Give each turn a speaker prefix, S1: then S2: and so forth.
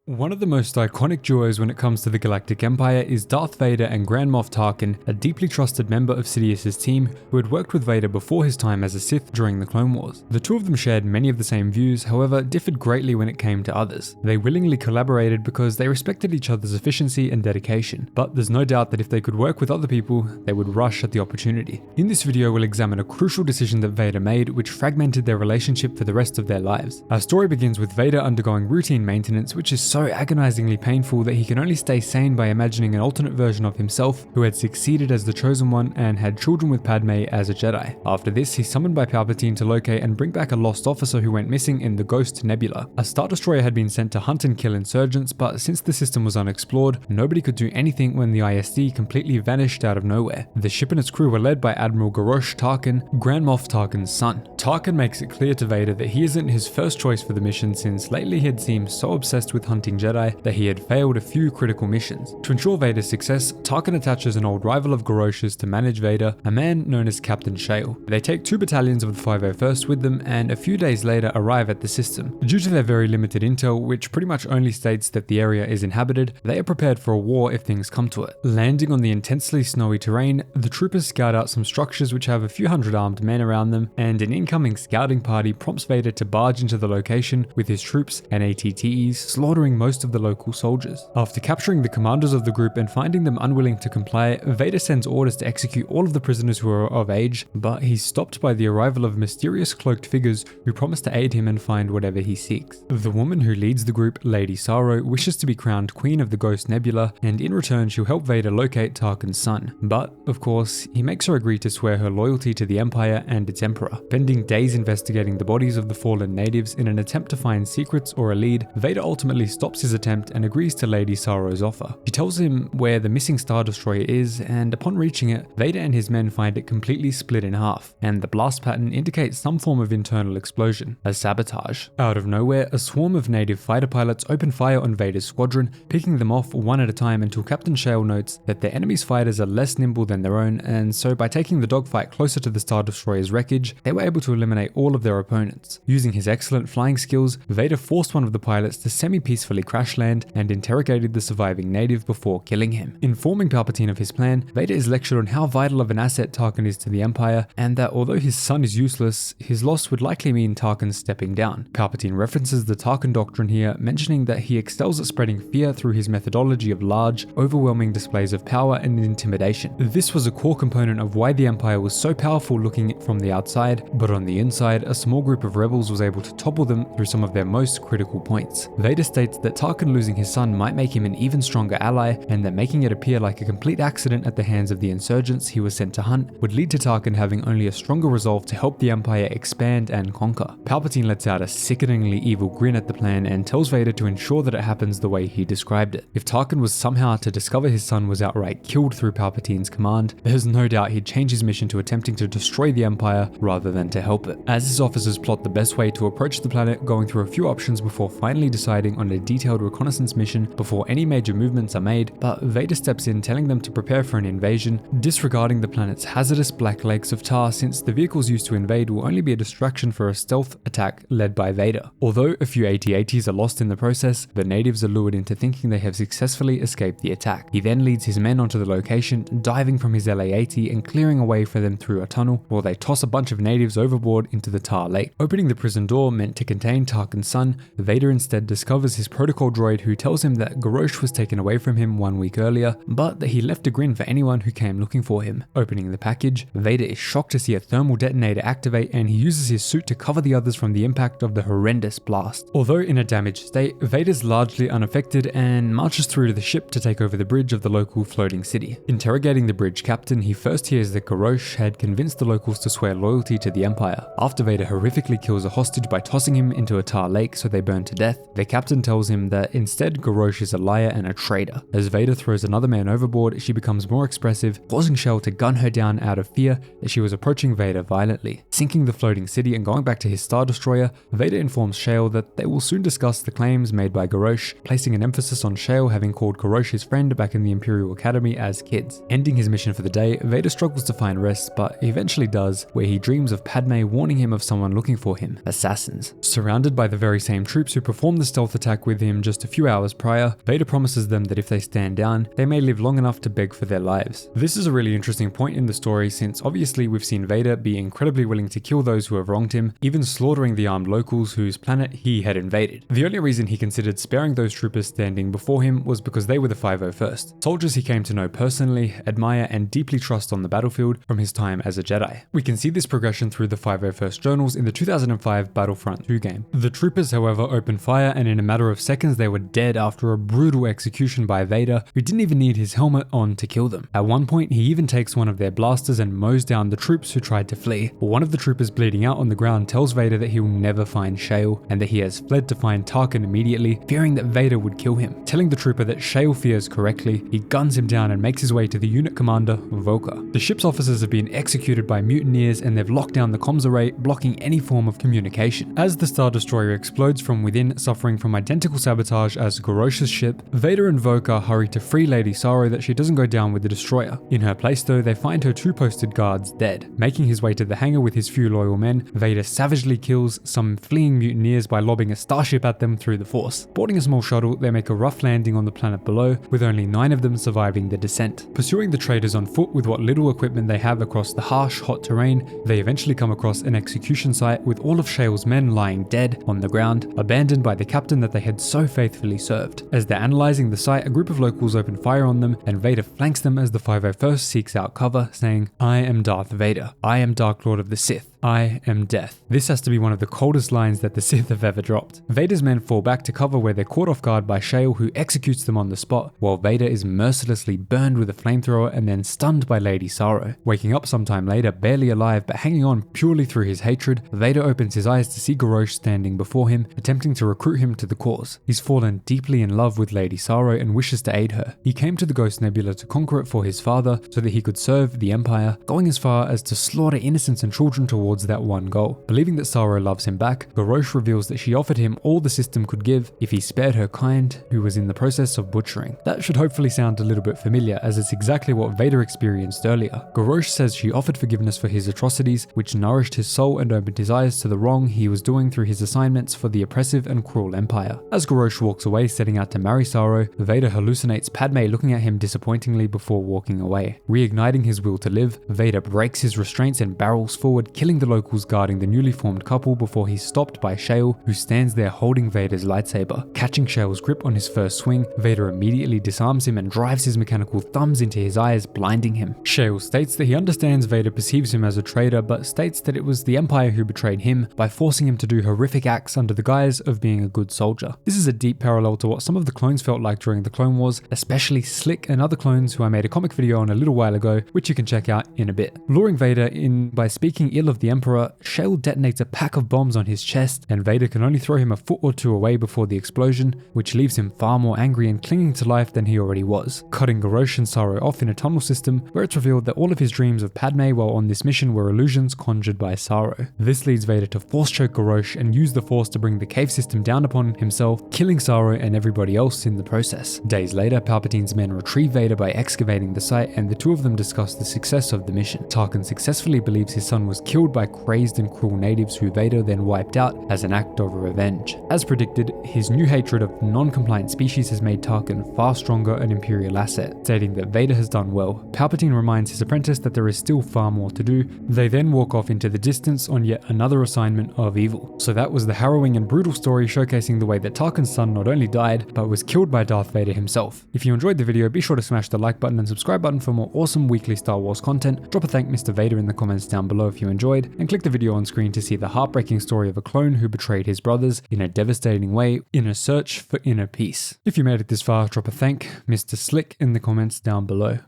S1: One of the most iconic duos when it comes to the Galactic Empire is Darth Vader and Grand Moff Tarkin, a deeply trusted member of Sidious's team who had worked with Vader before his time as a Sith during the Clone Wars. The two of them shared many of the same views, however differed greatly when it came to others. They willingly collaborated because they respected each other's efficiency and dedication, but there's no doubt that if they could work with other people, they would rush at the opportunity. In this video, we'll examine a crucial decision that Vader made which fragmented their relationship for the rest of their lives. Our story begins with Vader undergoing routine maintenance, which is so agonizingly painful that he can only stay sane by imagining an alternate version of himself who had succeeded as the Chosen One and had children with Padme as a Jedi. After this, he's summoned by Palpatine to locate and bring back a lost officer who went missing in the Ghost Nebula. A Star Destroyer had been sent to hunt and kill insurgents, but since the system was unexplored, nobody could do anything when the ISD completely vanished out of nowhere. The ship and its crew were led by Admiral Garoche Tarkin, Grand Moff Tarkin's son. Tarkin makes it clear to Vader that he isn't his first choice for the mission, since lately he had seemed so obsessed with hunting Jedi that he had failed a few critical missions. To ensure Vader's success, Tarkin attaches an old rival of Garoche's to manage Vader, a man known as Captain Shale. They take 2 battalions of the 501st with them and a few days later arrive at the system. Due to their very limited intel, which pretty much only states that the area is inhabited, they are prepared for a war if things come to it. Landing on the intensely snowy terrain, the troopers scout out some structures which have a few hundred armed men around them, and an incoming scouting party prompts Vader to barge into the location with his troops and ATTEs, slaughtering most of the local soldiers. After capturing the commanders of the group and finding them unwilling to comply, Vader sends orders to execute all of the prisoners who are of age, but he's stopped by the arrival of mysterious cloaked figures who promise to aid him and find whatever he seeks. The woman who leads the group, Lady Sorrow, wishes to be crowned Queen of the Ghost Nebula, and in return she'll help Vader locate Tarkin's son. But, of course, he makes her agree to swear her loyalty to the Empire and its Emperor. Spending days investigating the bodies of the fallen natives in an attempt to find secrets or a lead, Vader ultimately stops his attempt and agrees to Lady Sorrow's offer. She tells him where the missing Star Destroyer is, and upon reaching it, Vader and his men find it completely split in half, and the blast pattern indicates some form of internal explosion, a sabotage. Out of nowhere, a swarm of native fighter pilots open fire on Vader's squadron, picking them off one at a time until Captain Shale notes that their enemy's fighters are less nimble than their own, and so by taking the dogfight closer to the Star Destroyer's wreckage, they were able to eliminate all of their opponents. Using his excellent flying skills, Vader forced one of the pilots to semi-peacefully crash land and interrogated the surviving native before killing him. Informing Palpatine of his plan, Vader is lectured on how vital of an asset Tarkin is to the Empire, and that although his son is useless, his loss would likely mean Tarkin stepping down. Palpatine references the Tarkin doctrine here, mentioning that he excels at spreading fear through his methodology of large, overwhelming displays of power and intimidation. This was a core component of why the Empire was so powerful looking from the outside, but on the inside, a small group of rebels was able to topple them through some of their most critical points. Vader states that Tarkin losing his son might make him an even stronger ally, and that making it appear like a complete accident at the hands of the insurgents he was sent to hunt would lead to Tarkin having only a stronger resolve to help the Empire expand and conquer. Palpatine lets out a sickeningly evil grin at the plan and tells Vader to ensure that it happens the way he described it. If Tarkin was somehow to discover his son was outright killed through Palpatine's command, there's no doubt he'd change his mission to attempting to destroy the Empire rather than to help it. As his officers plot the best way to approach the planet, going through a few options before finally deciding on a detailed reconnaissance mission before any major movements are made, but Vader steps in telling them to prepare for an invasion, disregarding the planet's hazardous black lakes of tar since the vehicles used to invade will only be a distraction for a stealth attack led by Vader. Although a few AT-ATs are lost in the process, the natives are lured into thinking they have successfully escaped the attack. He then leads his men onto the location, diving from his LA-80 and clearing a way for them through a tunnel, while they toss a bunch of natives overboard into the tar lake. Opening the prison door meant to contain Tarkin's son, Vader instead discovers his protocol droid who tells him that Garoche was taken away from him 1 week earlier, but that he left a grin for anyone who came looking for him. Opening the package, Vader is shocked to see a thermal detonator activate, and he uses his suit to cover the others from the impact of the horrendous blast. Although in a damaged state, Vader's largely unaffected and marches through to the ship to take over the bridge of the local floating city. Interrogating the bridge captain, he first hears that Garoche had convinced the locals to swear loyalty to the Empire. After Vader horrifically kills a hostage by tossing him into a tar lake so they burn to death, the captain tells him that instead Garoche is a liar and a traitor. As Vader throws another man overboard, she becomes more expressive, causing Shale to gun her down out of fear that she was approaching Vader violently. Sinking the floating city and going back to his Star Destroyer, Vader informs Shale that they will soon discuss the claims made by Garoche, placing an emphasis on Shale having called Garoche his friend back in the Imperial Academy as kids. Ending his mission for the day, Vader struggles to find rest, but eventually does, where he dreams of Padme warning him of someone looking for him, assassins. Surrounded by the very same troops who performed the stealth attack with with him just a few hours prior, Vader promises them that if they stand down, they may live long enough to beg for their lives. This is a really interesting point in the story, since obviously we've seen Vader be incredibly willing to kill those who have wronged him, even slaughtering the armed locals whose planet he had invaded. The only reason he considered sparing those troopers standing before him was because they were the 501st, soldiers he came to know personally, admire, and deeply trust on the battlefield from his time as a Jedi. We can see this progression through the 501st journals in the 2005 Battlefront 2 game. The troopers, however, opened fire, and in a matter of seconds they were dead after a brutal execution by Vader, who didn't even need his helmet on to kill them. At one point, he even takes one of their blasters and mows down the troops who tried to flee. One of the troopers bleeding out on the ground tells Vader that he will never find Shale, and that he has fled to find Tarkin immediately, fearing that Vader would kill him. Telling the trooper that Shale fears correctly, he guns him down and makes his way to the unit commander, Voka. The ship's officers have been executed by mutineers, and they've locked down the comms array, blocking any form of communication. As the Star Destroyer explodes from within, suffering from identical sabotage as Garoche's ship, Vader and Voka hurry to free Lady Sorrow that she doesn't go down with the destroyer. In her place though, they find her two posted guards dead. Making his way to the hangar with his few loyal men, Vader savagely kills some fleeing mutineers by lobbing a starship at them through the Force. Boarding a small shuttle, they make a rough landing on the planet below, with only 9 of them surviving the descent. Pursuing the traitors on foot with what little equipment they have across the harsh, hot terrain, they eventually come across an execution site with all of Shale's men lying dead on the ground, abandoned by the captain that they had so faithfully served. As they're analyzing the site, a group of locals open fire on them, and Vader flanks them as the 501st seeks out cover, saying, "I am Darth Vader. I am Dark Lord of the Sith. I am death." This has to be one of the coldest lines that the Sith have ever dropped. Vader's men fall back to cover where they're caught off guard by Shale, who executes them on the spot, while Vader is mercilessly burned with a flamethrower and then stunned by Lady Sorrow. Waking up sometime later, barely alive but hanging on purely through his hatred, Vader opens his eyes to see Garoche standing before him, attempting to recruit him to the cause. He's fallen deeply in love with Lady Sorrow and wishes to aid her. He came to the Ghost Nebula to conquer it for his father so that he could serve the Empire, going as far as to slaughter innocents and children towards that one goal. Believing that Sorrow loves him back, Garoche reveals that she offered him all the system could give if he spared her kind, who was in the process of butchering. That should hopefully sound a little bit familiar, as it's exactly what Vader experienced earlier. Garoche says she offered forgiveness for his atrocities, which nourished his soul and opened his eyes to the wrong he was doing through his assignments for the oppressive and cruel Empire. As Garoche walks away, setting out to marry Sorrow, Vader hallucinates Padme looking at him disappointingly before walking away. Reigniting his will to live, Vader breaks his restraints and barrels forward, killing the locals guarding the newly formed couple before he's stopped by Shale, who stands there holding Vader's lightsaber. Catching Shale's grip on his first swing, Vader immediately disarms him and drives his mechanical thumbs into his eyes, blinding him. Shale states that he understands Vader perceives him as a traitor, but states that it was the Empire who betrayed him by forcing him to do horrific acts under the guise of being a good soldier. This is a deep parallel to what some of the clones felt like during the Clone Wars, especially Slick and other clones who I made a comic video on a little while ago, which you can check out in a bit. Luring Vader in by speaking ill of the Emperor, Shale detonates a pack of bombs on his chest, and Vader can only throw him a foot or two away before the explosion, which leaves him far more angry and clinging to life than he already was, cutting Garoche and Sorrow off in a tunnel system where it's revealed that all of his dreams of Padme while on this mission were illusions conjured by Sorrow. This leads Vader to force choke Garoche and use the Force to bring the cave system down upon himself, killing Sorrow and everybody else in the process. Days later, Palpatine's men retrieve Vader by excavating the site, and the two of them discuss the success of the mission. Tarkin successfully believes his son was killed by crazed and cruel natives who Vader then wiped out as an act of revenge. As predicted, his new hatred of non-compliant species has made Tarkin far stronger an Imperial asset, stating that Vader has done well. Palpatine reminds his apprentice that there is still far more to do. They then walk off into the distance on yet another assignment of evil. So that was the harrowing and brutal story showcasing the way that Tarkin's son not only died, but was killed by Darth Vader himself. If you enjoyed the video, be sure to smash the like button and subscribe button for more awesome weekly Star Wars content. Drop a thank Mr. Vader in the comments down below if you enjoyed, and click the video on screen to see the heartbreaking story of a clone who betrayed his brothers in a devastating way in a search for inner peace. If you made it this far, drop a thank Mr. Slick in the comments down below.